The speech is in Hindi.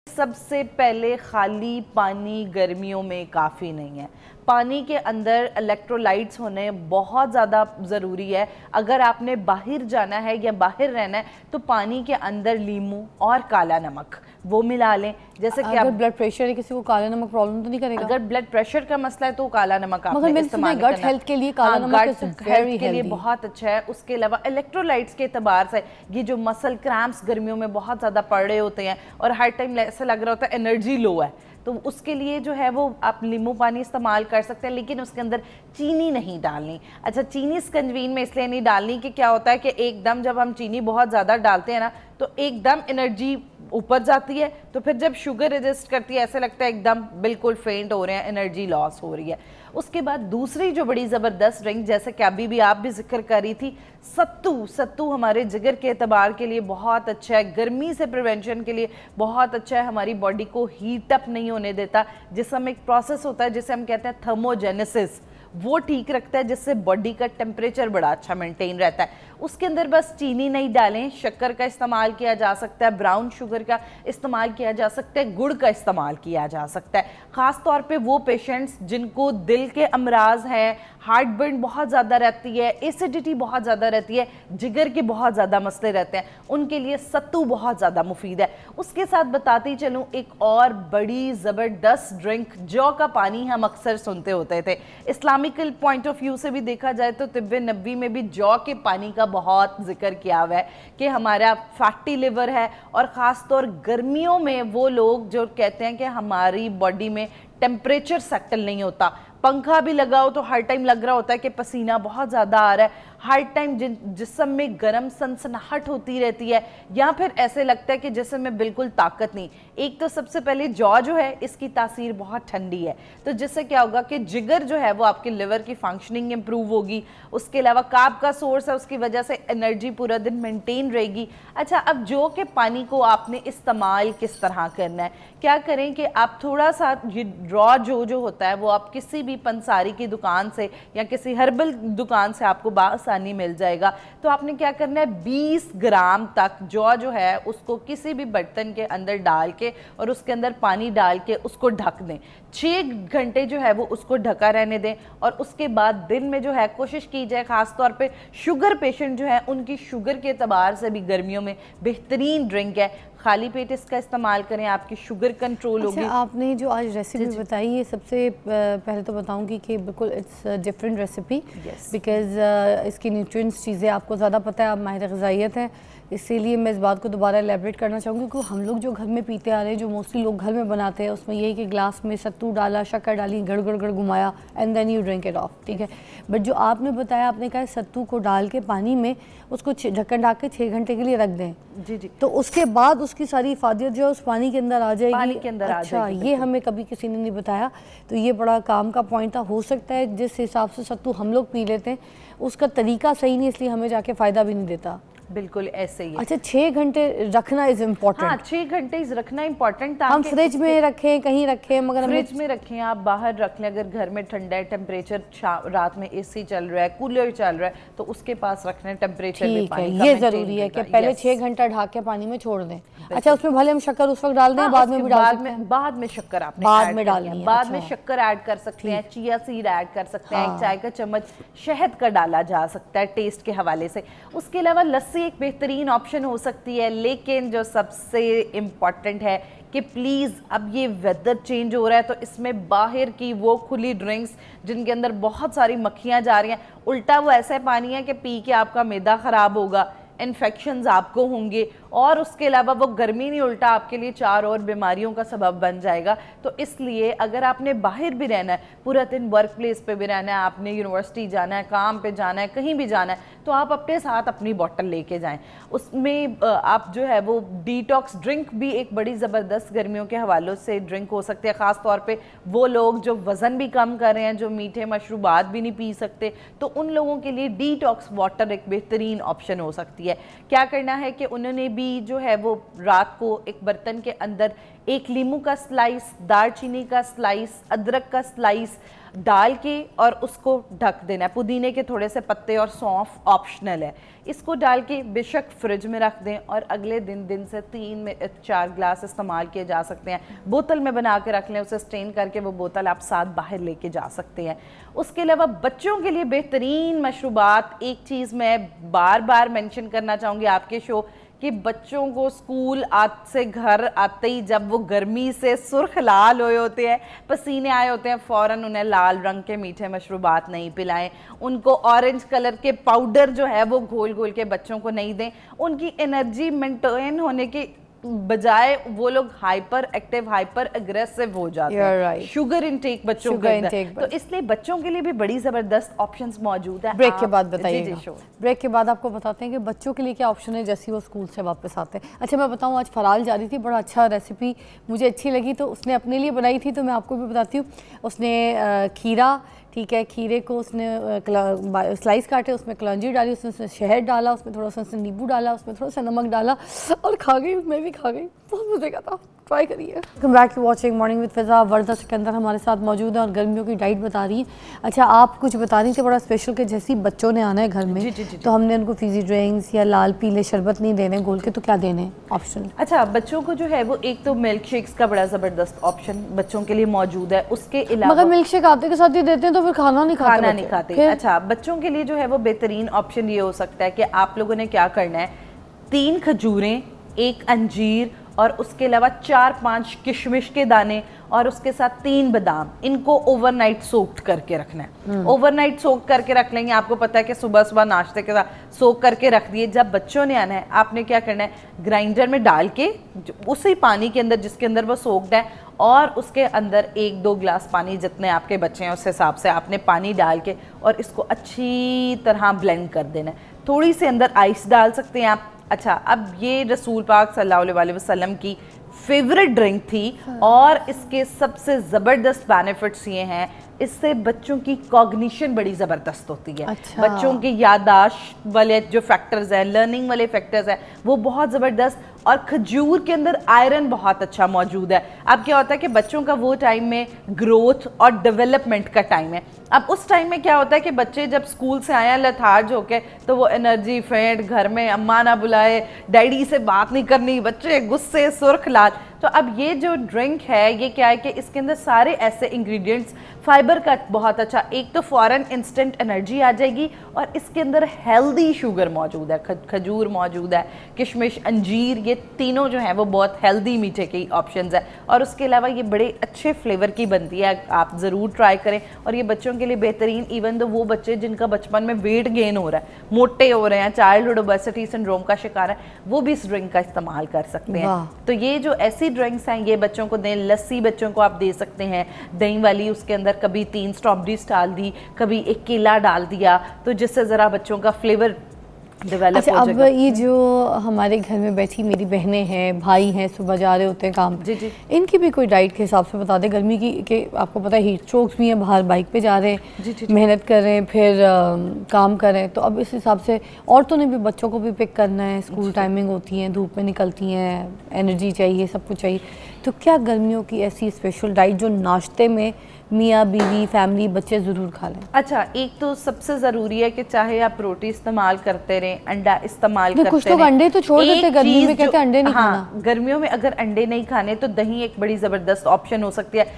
सबसे पहले खाली पानी गर्मियों में काफ़ी नहीं है। पानी के अंदर इलेक्ट्रोलाइट्स होने बहुत ज़्यादा ज़रूरी है। अगर आपने बाहर जाना है या बाहर रहना है तो पानी के अंदर नींबू और काला नमक वो मिला लें। जैसे कि अगर ब्लड प्रेशर है किसी को काला नमक प्रॉब्लम तो नहीं करेगा? अगर ब्लड प्रेशर का मसला है तो काला नमक आपने इस्तेमाल करना है। गट हेल्थ के लिए काला नमक हेल्थ के लिए बहुत अच्छा है। उसके अलावा इलेक्ट्रोलाइट्स के एतबार से ये जो मसल क्रैम्प्स गर्मियों में बहुत ज़्यादा पड़ रहे होते हैं और हर टाइम ऐसा लग रहा होता है एनर्जी लो है, तो उसके लिए जो है वो आप नींबू पानी इस्तेमाल कर सकते हैं, लेकिन उसके अंदर चीनी नहीं डालनी। अच्छा, चीनी स्कंजवीन में इसलिए नहीं डालनी कि क्या होता है कि एकदम जब हम चीनी बहुत ज़्यादा डालते हैं ना तो एकदम एनर्जी ऊपर जाती है, तो फिर जब शुगर रेजिस्ट करती है ऐसे लगता है एकदम बिल्कुल फेंट हो रहे हैं, एनर्जी लॉस हो रही है। उसके बाद दूसरी जो बड़ी ज़बरदस्त ड्रिंक, जैसे कि अभी भी आप भी जिक्र कर रही थी, सत्तू। सत्तू हमारे जिगर के एतबार के लिए बहुत अच्छा है, गर्मी से प्रिवेंशन के लिए बहुत अच्छा है, हमारी बॉडी को हीट अप नहीं होने देता। जिसम एक प्रोसेस होता है जिसे हम कहते हैं थर्मोजेनेसिस, वो ठीक रखता है, जिससे बॉडी का टेम्परेचर बड़ा अच्छा मेंटेन रहता है। उसके अंदर बस चीनी नहीं डालें, शक्कर का इस्तेमाल किया जा सकता है, ब्राउन शुगर का इस्तेमाल किया जा सकता है, गुड़ का इस्तेमाल किया जा सकता है। ख़ास तौर पे वो पेशेंट्स जिनको दिल के अमराज हैं, हार्ट बर्न बहुत ज़्यादा रहती है, एसिडिटी बहुत ज़्यादा रहती है, जिगर के बहुत ज़्यादा मसले रहते हैं, उनके लिए सत्तू बहुत ज़्यादा मुफीद है। उसके साथ बताती चलूँ एक और बड़ी ज़बरदस्त ड्रिंक, जौ का पानी हम अक्सर सुनते होते थे। इस्लामिकल पॉइंट ऑफ व्यू से भी देखा जाए तो तिब्बे नबी में भी जौ के पानी का बहुत जिक्र किया हुआ है कि हमारा फैटी लिवर है, और ख़ास तौर गर्मियों में वो लोग जो कहते हैं कि हमारी बॉडी में टेम्परेचर सेटल नहीं होता, पंखा भी लगाओ तो हर टाइम लग रहा होता है कि पसीना बहुत ज़्यादा आ रहा है, हर टाइम जिस्म में गर्म सनसनाहट होती रहती है, या फिर ऐसे लगता है कि जिस्म में बिल्कुल ताकत नहीं। एक तो सबसे पहले जौ जो है इसकी तासीर बहुत ठंडी है, तो जिससे क्या होगा कि जिगर जो है वो आपके लिवर की फंक्शनिंग इंप्रूव होगी। उसके अलावा कार्ब का सोर्स है, उसकी वजह से एनर्जी पूरा दिन मेंटेन रहेगी। अच्छा, अब जौ के पानी को आपने इस्तेमाल किस तरह करना है? क्या करें कि आप थोड़ा सा ये रॉ जो होता है वो आप किसी भी पंसारी की दुकान से या किसी हर्बल दुकान से आपको बासानी मिल जाएगा। तो आपने क्या करना है, 20 ग्राम तक जौ जो है उसको किसी भी बर्तन के अंदर डाल के और उसके अंदर पानी डाल के उसको ढक दें। 6 घंटे जो है वो उसको ढका रहने दें, और उसके बाद दिन में जो है कोशिश की जाए, ख़ास तौर पे शुगर पेशेंट जो है उनकी शुगर के एतबार से भी गर्मियों में बेहतरीन ड्रिंक है। खाली पेट इसका इस्तेमाल करें, आपकी शुगर कंट्रोल होगी। आपने जो आज रेसिपी बताई, ये सबसे पहले तो बताऊंगी कि बिल्कुल इट्स डिफरेंट रेसिपी, बिकॉज इसकी न्यूट्रिएंट्स चीज़ें आपको ज़्यादा पता है, आप माहिर ग़िज़ाइयत हैं, इसीलिए मैं इस बात को दोबारा एलेबरेट करना चाहूँगी कि हम लोग जो घर में पीते आ रहे हैं, जो मोस्टली लोग घर में बनाते हैं, उसमें यही कि ग्लास में सत्तू डाला, शक्कर डाली, गड़ गड़ गड़ घुमाया and then you drink it off, ठीक है। बट जो आपने बताया, आपने कहा सत्तू को डाल के पानी में उसको ढक्कन ढाक के 6 घंटे के लिए रख दें। जी जी। तो उसके बाद उसकी सारी इफादियत जो है उस पानी के अंदर आ जाएगी। पानी के अंदर आ जाएगी। अच्छा, ये हमें कभी किसी ने नहीं बताया, तो ये बड़ा काम का पॉइंट था। हो सकता है जिस हिसाब से सत्तू हम लोग पी लेते हैं उसका तरीका सही नहीं, इसलिए हमें जाके फ़ायदा भी नहीं देता। बिल्कुल ऐसे ही है। अच्छा, 6 घंटे रखना इज इम्पोर्टेंट। हाँ, 6 घंटे रखना इम्पोर्टेंट था। हम फ्रिज में रखें, कहीं रखें, मगर फ्रिज में रखें, आप बाहर रख लें। अगर घर में ठंडा है, टेम्परेचर रात में एसी चल रहा है, कूलर चल रहा है, तो उसके पास रखना टेम्परेचर में पानी का। ये जरूरी है कि पहले 6 घंटा ढक के पानी में छोड़ दें। अच्छा, उसमें भले हम शक्कर उस वक्त डाल दें, बाद में भी डाल सकते हैं। बाद में शक्कर आपने बाद में डालनी है, बाद में शक्कर ऐड कर सकते हैं, चिया सीड ऐड कर सकते हैं, 1 चाय का चम्मच शहद का डाला जा सकता है टेस्ट के हवाले से। उसके अलावा लस्सी एक बेहतरीन ऑप्शन हो सकती है, लेकिन जो सबसे इम्पॉर्टेंट है कि प्लीज़, अब ये वेदर चेंज हो रहा है तो इसमें बाहर की वो खुली ड्रिंक्स जिनके अंदर बहुत सारी मक्खियाँ जा रही हैं, उल्टा वो ऐसा पानी है कि पी के आपका मैदा ख़राब होगा, इन्फेक्शंस आपको होंगे, और उसके अलावा वो गर्मी नहीं, उल्टा आपके लिए 4 और बीमारियों का सबब बन जाएगा। तो इसलिए अगर आपने बाहर भी रहना है, पूरा दिन वर्क प्लेस पे भी रहना है, आपने यूनिवर्सिटी जाना है, काम पे जाना है, कहीं भी जाना है, तो आप अपने साथ अपनी बोतल लेके जाएं। उसमें आप जो है वो डिटॉक्स ड्रिंक भी एक बड़ी ज़बरदस्त गर्मियों के हवालों से ड्रिंक हो सकती है। ख़ास तौर पे वो लोग जो वज़न भी कम कर रहे हैं, जो मीठे मशरूबात भी नहीं पी सकते, तो उन लोगों के लिए डिटॉक्स वाटर एक बेहतरीन ऑप्शन हो सकती है। क्या करना है कि उन्होंने भी भी जो है वो रात को एक बर्तन के अंदर एक लीमू का स्लाइस, दालचीनी का स्लाइस, अदरक का स्लाइस डाल के और उसको ढक देना है। पुदीने के थोड़े से पत्ते और सौंफ ऑप्शनल है। इसको डाल के बेशक फ्रिज में रख दें और अगले दिन से 3 4 ग्लास इस्तेमाल किए जा सकते हैं। बोतल में बना के रख लें, उसे स्ट्रेन करके वो बोतल आप साथ बाहर लेके जा सकते हैं। उसके अलावा बच्चों के लिए बेहतरीन मशरूबात, एक चीज़ मैं बार बार मेंशन करना चाहूँगी आपके शो कि बच्चों को स्कूल से घर आते ही जब वो गर्मी से सुर्ख लाल हुए होते हैं, पसीने आए होते हैं, फ़ौरन उन्हें लाल रंग के मीठे मशरूबात नहीं पिलाएं। उनको ऑरेंज कलर के पाउडर जो है वो घोल घोल के बच्चों को नहीं दें। उनकी एनर्जी मेंटेन होने के बजाय वो लोग हाइपर एक्टिव, हाइपर अग्रेसिव हो जाते हैं। right. शुगर इनटेक बच्चों के अंदर, तो इसलिए बच्चों के लिए भी बड़ी ज़बरदस्त ऑप्शंस मौजूद है। ब्रेक के बाद बताइएगा। ब्रेक के बाद आपको बताते हैं कि बच्चों के लिए क्या ऑप्शन है जैसे वो स्कूल से वापस आते हैं। अच्छा मैं बताऊं, आज फराल जा रही थी, बड़ा अच्छा रेसिपी मुझे अच्छी लगी तो उसने अपने लिए बनाई थी, तो मैं आपको भी बताती हूँ। उसने खीरा, ठीक है, खीरे को उसने स्लाइस काटे, उसमें कलौंजी डाली, उसमें शहद डाला, उसमें थोड़ा सा नींबू डाला, उसमें थोड़ा सा नमक डाला और खा गई। मैं भी खा गई, बहुत मज़े का था, ट्राई करिए। Welcome back to watching morning with Fiza. Warda Sikandar हमारे साथ मौजूद है और गर्मियों की डाइट बता रही है। अच्छा आप कुछ बता रही थी बड़ा स्पेशल कि जैसे बच्चों ने आना है घर में, तो हमने उनको फिजी ड्रिंक्स या लाल पीले शरबत नहीं देने घोल के, तो क्या देने ऑप्शन? अच्छा बच्चों को जो है वो एक तो मिल्क शेक्स का बड़ा ज़बरदस्त ऑप्शन बच्चों के लिए मौजूद है। उसके अलावा मगर मिल्क शेक आते के साथ ही देते हैं तो फिर खाना नहीं खाते। अच्छा बच्चों के लिए जो है वो बेहतरीन ऑप्शन ये हो सकता है कि आप लोगों ने क्या करना है, 3 खजूरें, 1 अंजीर और उसके अलावा 4-5 किशमिश के दाने और उसके साथ 3 बादाम, इनको ओवरनाइट सोक्ड करके रखना है। ओवरनाइट सोक करके रख लेंगे, आपको पता है कि सुबह सुबह नाश्ते के साथ सोक करके रख दिए। जब बच्चों ने आना है आपने क्या करना है, ग्राइंडर में डाल के उसी पानी के अंदर जिसके अंदर वो सोक्ड है और उसके अंदर 1-2 ग्लास पानी, जितने आपके बच्चे हैं उस हिसाब से आपने पानी डाल के और इसको अच्छी तरह ब्लेंड कर देना है। थोड़ी सी अंदर आइस डाल सकते हैं आप। अच्छा अब ये रसूल पाक सल्लल्लाहु अलैहि वसल्लम की फेवरेट ड्रिंक थी और इसके सबसे ज़बरदस्त बेनिफिट्स ये हैं, इससे बच्चों की कॉग्निशन बड़ी ज़बरदस्त होती है। अच्छा। बच्चों के याददाश्त वाले जो फैक्टर्स हैं, लर्निंग वाले फैक्टर्स हैं, वो बहुत ज़बरदस्त। और खजूर के अंदर आयरन बहुत अच्छा मौजूद है। अब क्या होता है कि बच्चों का वो टाइम में ग्रोथ और डेवलपमेंट का टाइम है। अब उस टाइम में क्या होता है कि बच्चे जब स्कूल से आए लथार्ज होके, तो वो एनर्जी फेंट, घर में अम्मा ना बुलाए, डैडी से बात नहीं करनी, बच्चे गुस्से, सुर्ख लाल। तो अब ये जो ड्रिंक है ये क्या है कि इसके अंदर सारे ऐसे इंग्रेडिएंट्स, फाइबर का बहुत अच्छा, एक तो फ़ौरन इंस्टेंट एनर्जी आ जाएगी और इसके अंदर हेल्दी शुगर मौजूद है, खजूर मौजूद है, किशमिश, अंजीर, ये तीनों जो हैं वो बहुत हेल्दी मीठे के ऑप्शंस है। और उसके अलावा ये बड़े अच्छे फ्लेवर की बनती है, आप ज़रूर ट्राई करें। और ये बच्चों के लिए बेहतरीन, इवन तो वो बच्चे जिनका बचपन में वेट गेन हो रहा है, मोटे हो रहे हैं, चाइल्डहुड ओबेसिटी सिंड्रोम का शिकार है, वो भी इस ड्रिंक का इस्तेमाल कर सकते हैं। तो ये जो ऐसी ड्रिंक्स हैं ये बच्चों को दें। लस्सी बच्चों को आप दे सकते हैं दही वाली, उसके अंदर कभी 3 स्ट्रॉबेरीज डाल दी, कभी 1 केला डाल दिया, तो जिससे ज़रा बच्चों का फ्लेवर डेवलप अच्छा, हो जाएगा। अब ये जो हमारे घर में बैठी मेरी बहनें हैं, भाई हैं, सुबह जा रहे होते हैं काम, जी जी, इनकी भी कोई डाइट के हिसाब से बता दें। गर्मी की कि आपको पता है हीट स्ट्रोक्स भी हैं, बाहर बाइक पे जा रहे हैं, जी, जी, मेहनत कर रहे हैं, फिर काम कर रहे हैं, तो अब इस हिसाब से औरतों ने भी बच्चों को भी पिक करना है, स्कूल टाइमिंग होती है, धूप में निकलती हैं, एनर्जी चाहिए, सब कुछ चाहिए। तो क्या गर्मियों की ऐसी स्पेशल डाइट जो नाश्ते में मियाँ बीवी फैमिली बच्चे ज़रूर खा लें? अच्छा, एक तो सबसे ज़रूरी है कि चाहे आप रोटी इस्तेमाल करते रहें, अंडा इस्तेमाल करते रहें। कुछ लोग अंडे तो छोड़ देते हैं गर्मी में, कहते हैं अंडे नहीं खाना। गर्मियों में अगर अंडे नहीं खाने तो दही एक बड़ी ज़बरदस्त ऑप्शन हो सकती है।